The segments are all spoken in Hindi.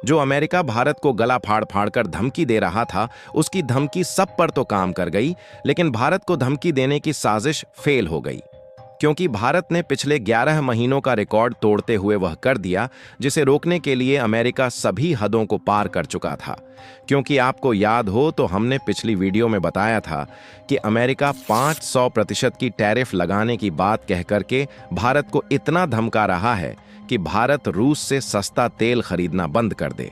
जो अमेरिका भारत को गला फाड़ फाड़ कर धमकी दे रहा था, उसकी धमकी सब पर तो काम कर गई, लेकिन भारत को धमकी देने की साजिश फेल हो गई, क्योंकि भारत ने पिछले 11 महीनों का रिकॉर्ड तोड़ते हुए वह कर दिया जिसे रोकने के लिए अमेरिका सभी हदों को पार कर चुका था। क्योंकि आपको याद हो तो हमने पिछली वीडियो में बताया था कि अमेरिका 500% की टैरिफ लगाने की बात कह करके भारत को इतना धमका रहा है कि भारत रूस से सस्ता तेल खरीदना बंद कर दे।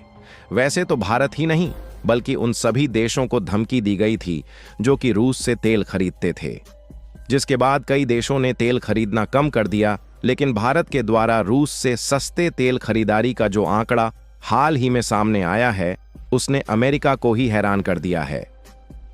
वैसे तो भारत ही नहीं, बल्कि उन सभी देशों को धमकी दी गई थी जो कि रूस से तेल खरीदते थे, जिसके बाद कई देशों ने तेल खरीदना कम कर दिया। लेकिन भारत के द्वारा रूस से सस्ते तेल खरीदारी का जो आंकड़ा हाल ही में सामने आया है, उसने अमेरिका को ही हैरान कर दिया है,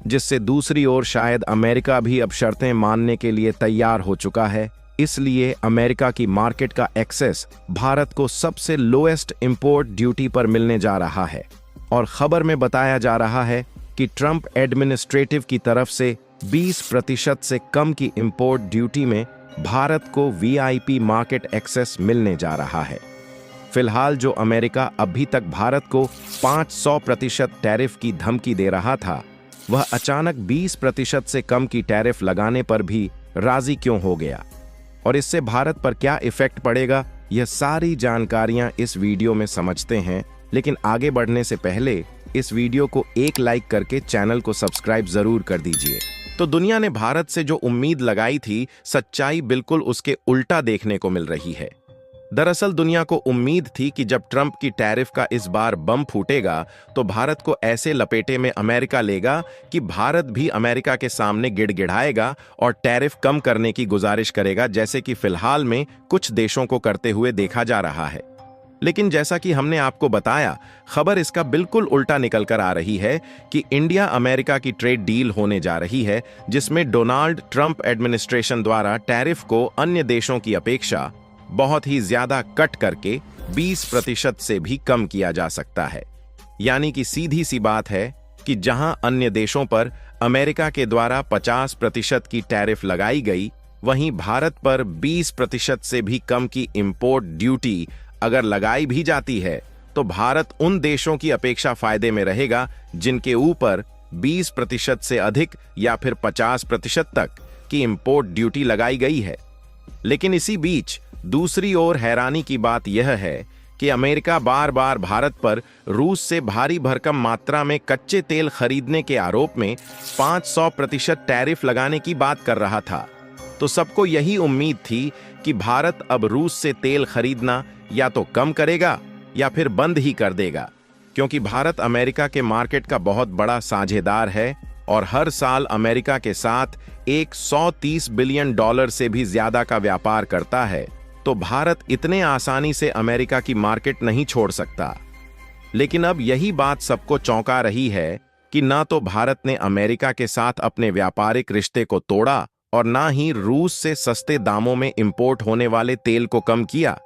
जिससे दूसरी ओर शायद अमेरिका भी अब शर्तें मानने के लिए तैयार हो चुका है। इसलिए अमेरिका की मार्केट का एक्सेस भारत को सबसे लोएस्ट इंपोर्ट ड्यूटी पर मिलने जा रहा है। और खबर में बताया जा रहा है कि ट्रंप एडमिनिस्ट्रेटिव की तरफ से 20% से कम की इंपोर्ट ड्यूटी में भारत को वीआईपी मार्केट एक्सेस मिलने जा रहा है। फिलहाल जो अमेरिका अभी तक भारत को 500% टैरिफ की धमकी दे रहा था, वह अचानक 20% से कम की टैरिफ लगाने पर भी राजी क्यों हो गया और इससे भारत पर क्या इफेक्ट पड़ेगा, यह सारी जानकारियां इस वीडियो में समझते हैं। लेकिन आगे बढ़ने से पहले इस वीडियो को एक लाइक करके चैनल को सब्सक्राइब जरूर कर दीजिए। तो दुनिया ने भारत से जो उम्मीद लगाई थी, सच्चाई बिल्कुल उसके उल्टा देखने को मिल रही है। दरअसल दुनिया को उम्मीद थी कि जब ट्रंप की टैरिफ का इस बार बम फूटेगा तो भारत को ऐसे लपेटे में अमेरिका लेगा कि भारत भी अमेरिका के सामने गिड़गिड़ाएगा और टैरिफ कम करने की गुजारिश करेगा, जैसे कि फिलहाल में कुछ देशों को करते हुए देखा जा रहा है। लेकिन जैसा कि हमने आपको बताया, खबर इसका बिल्कुल उल्टा निकल कर आ रही है कि इंडिया अमेरिका की ट्रेड डील होने जा रही है, जिसमें डोनाल्ड ट्रंप एडमिनिस्ट्रेशन द्वारा टैरिफ को अन्य देशों की अपेक्षा बहुत ही ज्यादा कट करके 20% से भी कम किया जा सकता है। यानी कि सीधी सी बात है कि जहां अन्य देशों पर अमेरिका के द्वारा 50% की टैरिफ लगाई गई, वहीं भारत पर 20% से भी कम की इंपोर्ट ड्यूटी अगर लगाई भी जाती है तो भारत उन देशों की अपेक्षा फायदे में रहेगा जिनके ऊपर 20% से अधिक या फिर 50% तक की इंपोर्ट ड्यूटी लगाई गई है। लेकिन इसी बीच दूसरी ओर हैरानी की बात यह है कि अमेरिका बार बार भारत पर रूस से भारी भरकम मात्रा में कच्चे तेल खरीदने के आरोप में 500% टैरिफ लगाने की बात कर रहा था। तो सबको यही उम्मीद थी कि भारत अब रूस से तेल खरीदना या तो कम करेगा या फिर बंद ही कर देगा, क्योंकि भारत अमेरिका के मार्केट का बहुत बड़ा साझेदार है और हर साल अमेरिका के साथ $130 बिलियन से भी ज्यादा का व्यापार करता है। तो भारत इतने आसानी से अमेरिका की मार्केट नहीं छोड़ सकता। लेकिन अब यही बात सबको चौंका रही है कि ना तो भारत ने अमेरिका के साथ अपने व्यापारिक रिश्ते को तोड़ा और ना ही रूस से सस्ते दामों में इंपोर्ट होने वाले तेल को कम किया,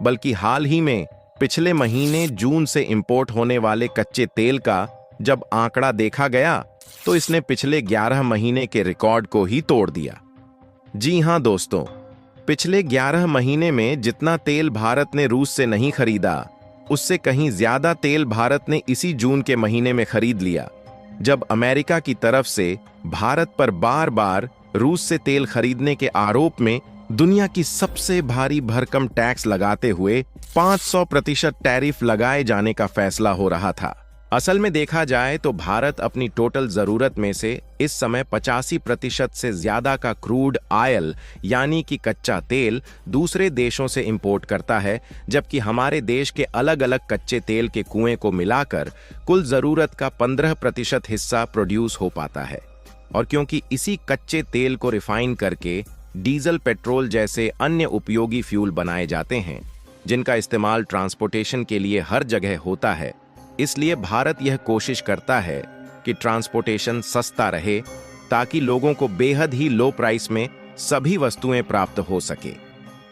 बल्कि हाल ही में पिछले महीने जून से इंपोर्ट होने वाले कच्चे तेल का जब आंकड़ा देखा गया तो इसने पिछले 11 महीने के रिकॉर्ड को ही तोड़ दिया। जी हां दोस्तों, पिछले 11 महीने में जितना तेल भारत ने रूस से नहीं खरीदा, उससे कहीं ज्यादा तेल भारत ने इसी जून के महीने में खरीद लिया, जब अमेरिका की तरफ से भारत पर बार बार रूस से तेल खरीदने के आरोप में दुनिया की सबसे भारी भरकम टैक्स लगाते हुए 500% टैरिफ लगाए जाने का फैसला हो रहा था। असल में देखा जाए तो भारत अपनी टोटल जरूरत में से इस समय 85% से ज्यादा का क्रूड ऑयल यानी कि कच्चा तेल दूसरे देशों से इंपोर्ट करता है, जबकि हमारे देश के अलग अलग कच्चे तेल के कुएं को मिलाकर कुल जरूरत का 15% हिस्सा प्रोड्यूस हो पाता है। और क्योंकि इसी कच्चे तेल को रिफाइन करके डीजल, पेट्रोल जैसे अन्य उपयोगी फ्यूल बनाए जाते हैं, जिनका इस्तेमाल ट्रांसपोर्टेशन के लिए हर जगह होता है, इसलिए भारत यह कोशिश करता है कि ट्रांसपोर्टेशन सस्ता रहे ताकि लोगों को बेहद ही लो प्राइस में सभी वस्तुएं प्राप्त हो सके।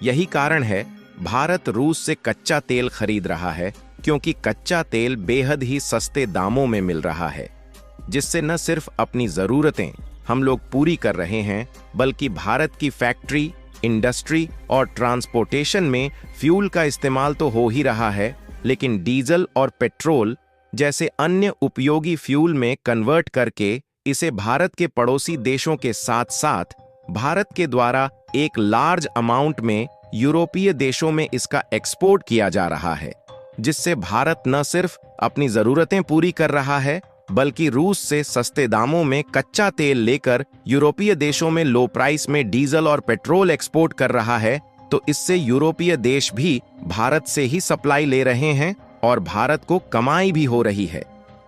यही कारण है भारत रूस से कच्चा तेल खरीद रहा है, क्योंकि कच्चा तेल बेहद ही सस्ते दामों में मिल रहा है, जिससे न सिर्फ अपनी जरूरतें हम लोग पूरी कर रहे हैं, बल्कि भारत की फैक्ट्री, इंडस्ट्री और ट्रांसपोर्टेशन में फ्यूल का इस्तेमाल तो हो ही रहा है, लेकिन डीजल और पेट्रोल जैसे अन्य उपयोगी फ्यूल में कन्वर्ट करके इसे भारत के पड़ोसी देशों के साथ साथ भारत के द्वारा एक लार्ज अमाउंट में यूरोपीय देशों में इसका एक्सपोर्ट किया जा रहा है, जिससे भारत न सिर्फ अपनी जरूरतें पूरी कर रहा है बल्कि रूस से सस्ते दामों में कच्चा तेल लेकर यूरोपीय देशों में लो प्राइस में डीजल और पेट्रोल एक्सपोर्ट कर रहा है। तो इससे यूरोपीय देश भी भारत से ही सप्लाई ले रहे हैं और भारत को कमाई भी हो रही है।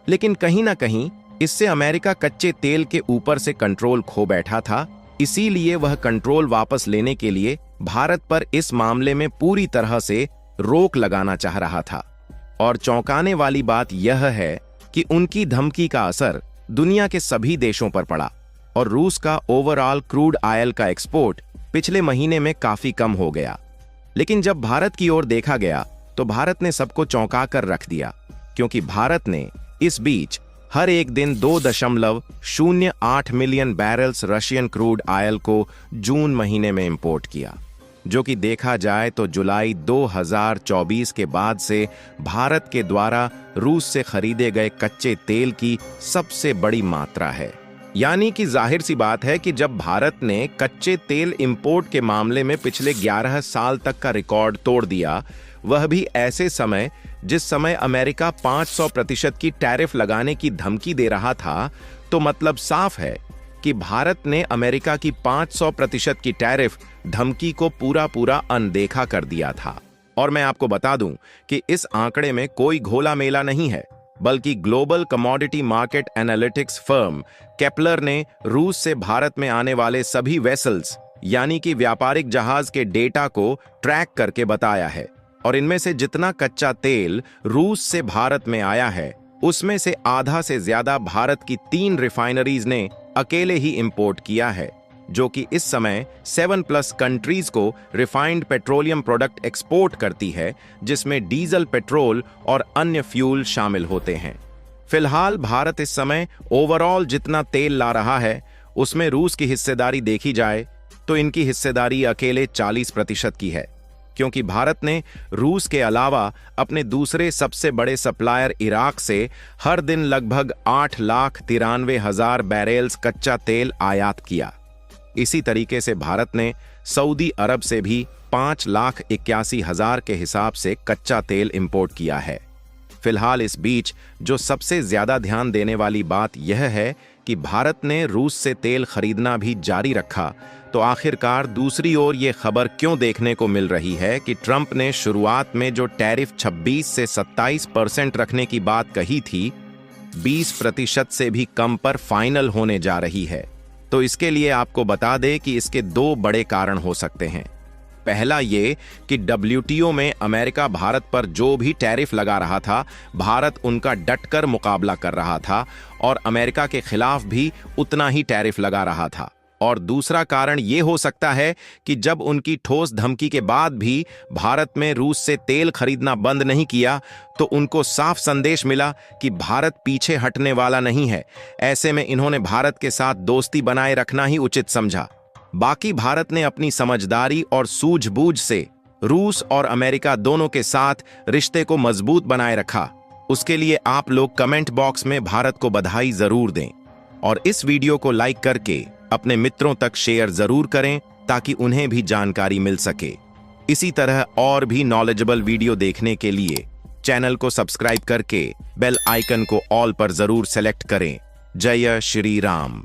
लेकिन कहीं ना कहीं इससे अमेरिका कच्चे तेल के ऊपर से कंट्रोल खो बैठा था, इसीलिए वह कंट्रोल वापस लेने के लिए भारत पर इस मामले में पूरी तरह से रोक लगाना चाह रहा था। और चौंकाने वाली बात यह है कि उनकी धमकी का असर दुनिया के सभी देशों पर पड़ा और रूस का ओवरऑल क्रूड ऑयल का एक्सपोर्ट पिछले महीने में काफी कम हो गया। लेकिन जब भारत की ओर देखा गया तो भारत ने सबको चौंका कर रख दिया, क्योंकि भारत ने इस बीच हर एक दिन 2.08 million barrels Russian crude oil को जून महीने में इंपोर्ट किया, जो कि देखा जाए तो जुलाई 2024 के बाद से भारत के द्वारा रूस से खरीदे गए कच्चे तेल की सबसे बड़ी मात्रा है। यानी कि जाहिर सी बात है कि जब भारत ने कच्चे तेल इंपोर्ट के मामले में पिछले 11 साल तक का रिकॉर्ड तोड़ दिया, वह भी ऐसे समय जिस समय अमेरिका 500% की टैरिफ लगाने की धमकी दे रहा था, तो मतलब साफ है कि भारत ने अमेरिका की 500% की टैरिफ धमकी को पूरा अनदेखा कर दिया था। और मैं आपको बता दूं कि इस आंकड़े में कोई घोला मेला नहीं है, बल्कि global commodity market analytics firm Kepler ने रूस से भारत में आने वाले सभी वेसल्स यानी कि व्यापारिक जहाज के डेटा को ट्रैक करके बताया है। और इनमें से जितना कच्चा तेल रूस से भारत में आया है, उसमें से आधा से ज्यादा भारत की 3 रिफाइनरीज ने अकेले ही इंपोर्ट किया है, जो कि इस समय 7+ कंट्रीज को रिफाइंड पेट्रोलियम प्रोडक्ट एक्सपोर्ट करती है, जिसमें डीजल, पेट्रोल और अन्य फ्यूल शामिल होते हैं। फिलहाल भारत इस समय ओवरऑल जितना तेल ला रहा है, उसमें रूस की हिस्सेदारी देखी जाए तो इनकी हिस्सेदारी अकेले 40% की है, क्योंकि भारत ने रूस के अलावा अपने दूसरे सबसे बड़े सप्लायर इराक से हर दिन लगभग 8,93,000 बैरल्स कच्चा तेल आयात किया। इसी तरीके से भारत ने सऊदी अरब से भी 5,81,000 के हिसाब से कच्चा तेल इंपोर्ट किया है। फिलहाल इस बीच जो सबसे ज्यादा ध्यान देने वाली बात यह है कि भारत ने रूस से तेल खरीदना भी जारी रखा, तो आखिरकार दूसरी ओर ये खबर क्यों देखने को मिल रही है कि ट्रंप ने शुरुआत में जो टैरिफ 26 से 27% रखने की बात कही थी, 20% से भी कम पर फाइनल होने जा रही है। तो इसके लिए आपको बता दें कि इसके 2 बड़े कारण हो सकते हैं। पहला ये कि WTO में अमेरिका भारत पर जो भी टैरिफ लगा रहा था, भारत उनका डटकर मुकाबला कर रहा था और अमेरिका के खिलाफ भी उतना ही टैरिफ लगा रहा था। और दूसरा कारण ये हो सकता है कि जब उनकी ठोस धमकी के बाद भी भारत में रूस से तेल खरीदना बंद नहीं किया, तो उनको साफ संदेश मिला कि भारत पीछे हटने वाला नहीं है। ऐसे में इन्होंने भारत के साथ दोस्ती बनाए रखना ही उचित समझा। बाकी भारत ने अपनी समझदारी और सूझबूझ से रूस और अमेरिका दोनों के साथ रिश्ते को मजबूत बनाए रखा। उसके लिए आप लोग कमेंट बॉक्स में भारत को बधाई जरूर दें और इस वीडियो को लाइक करके अपने मित्रों तक शेयर जरूर करें, ताकि उन्हें भी जानकारी मिल सके। इसी तरह और भी नॉलेजेबल वीडियो देखने के लिए चैनल को सब्सक्राइब करके बेल आइकन को ऑल पर जरूर सेलेक्ट करें। जय श्री राम।